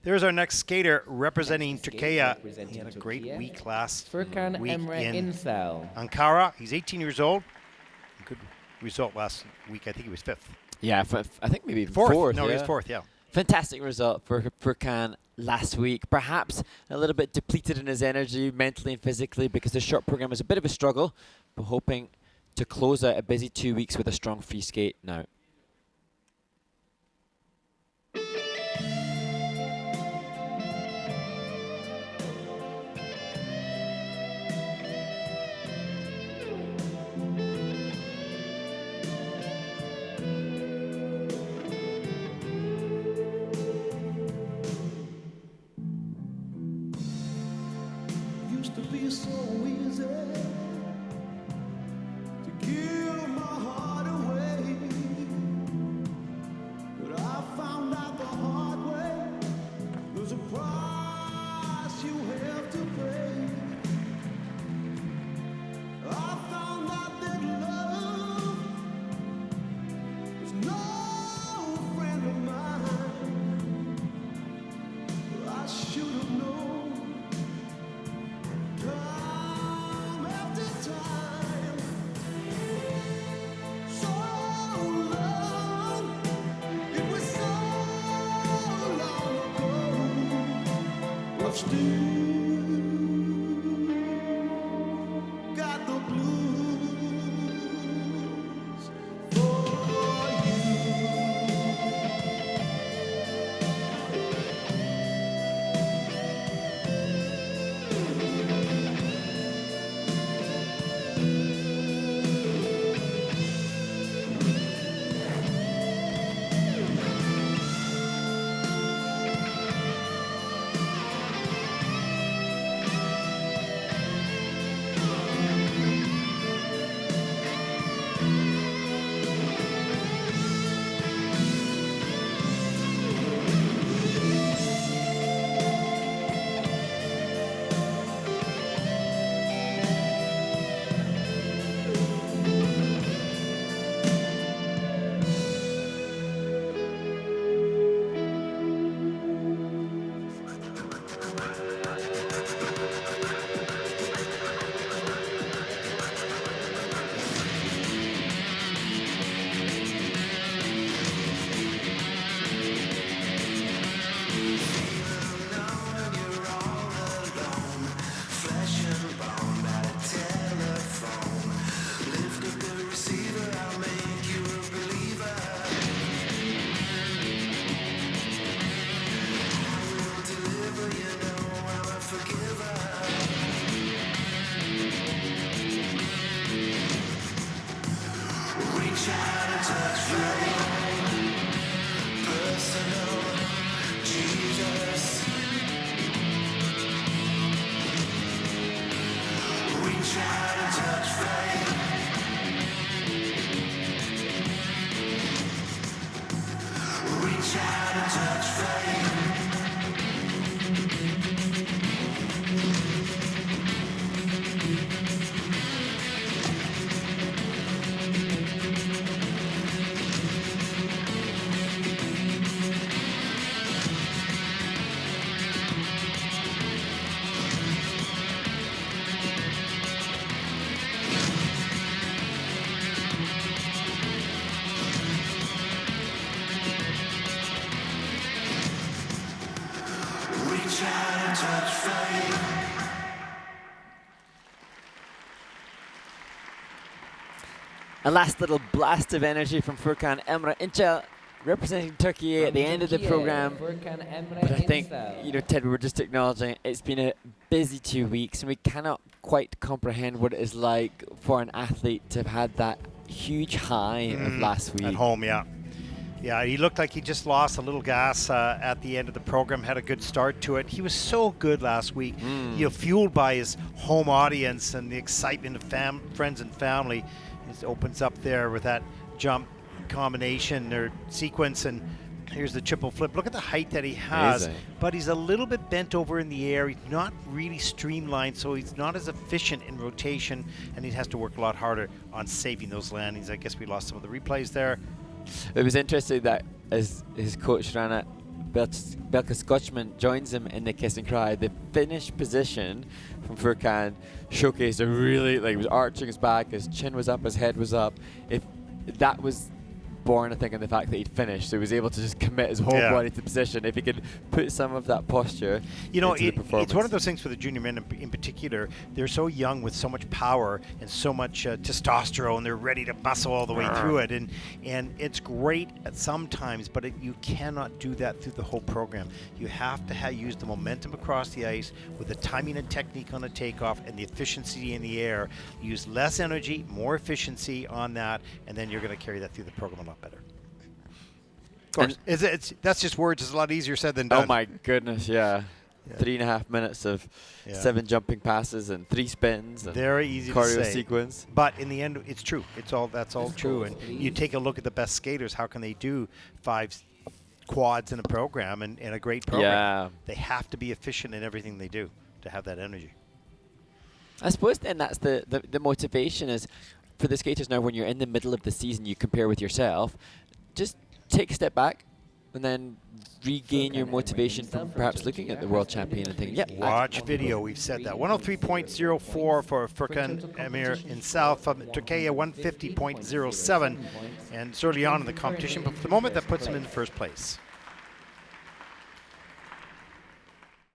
There's our next skater representing Turkey. He had a great week last Furkan week Emre in INCEL. Ankara. He's 18 years old. Good result last week. I think he was fifth. Yeah, I think maybe fourth. No, yeah. he was fourth, yeah. Fantastic result for Furkan last week. Perhaps a little bit depleted in his energy, mentally and physically, because the short program was a bit of a struggle, but hoping to close out a busy 2 weeks with a strong free skate now. To be so easy to give my heart away, but I found out the hard way. There's a price you have to pay. I found out that love is no friend of mine. I should have known. Time after time, so long, it was so long ago. I've still got the blues for you. A last little blast of energy from Furkan Emre INCEL, representing Turkey at the end of the program. But I think, Ted, we were just acknowledging it's been a busy 2 weeks, and we cannot quite comprehend what it is like for an athlete to have had that huge high of last week. At home, yeah. Yeah, he looked like he just lost a little gas at the end of the program, had a good start to it. He was so good last week, fueled by his home audience and the excitement of friends and family. It opens up there with that jump combination or sequence, and here's the triple flip. Look at the height that he has, but he's a little bit bent over in the air. He's not really streamlined, so he's not as efficient in rotation, and he has to work a lot harder on saving those landings. I guess we lost some of the replays there. It was interesting that as his coach ran it Belka Scotchman joins him in the kiss and cry. The finish position from Furkan showcased a really, like, he was arching his back, his chin was up, his head was up. If that was born, I think, in the fact that he'd finished, so he was able to just commit his whole body to the position. If he could put some of that posture into the performance. It's one of those things for the junior men in particular. They're so young with so much power and so much testosterone. They're ready to muscle all the way through it, and it's great at sometimes, but you cannot do that through the whole program. You have to use the momentum across the ice with the timing and technique on the takeoff and the efficiency in the air. Use less energy, more efficiency on that, and then you're going to carry that through the program a lot better. Of course, that's just words. It's a lot easier said than done. Oh my goodness, yeah. 3.5 minutes of 7 jumping passes and 3 spins and very easy choreo to say. sequence. But in the end, it's true. That's all true. And you take a look at the best skaters. How can they do 5 quads in a program and in a great program? Yeah. They have to be efficient in everything they do to have that energy. I suppose then that's the motivation is for the skaters now. When you're in the middle of the season, you compare with yourself. Just take a step back and then regain your motivation from perhaps looking at the world champion and thinking, watch video. We've said that. 103.04 for Furkan Emre INCEL from Turkey, 150.07. And it's early on in the competition, but for the moment, that puts him in first place.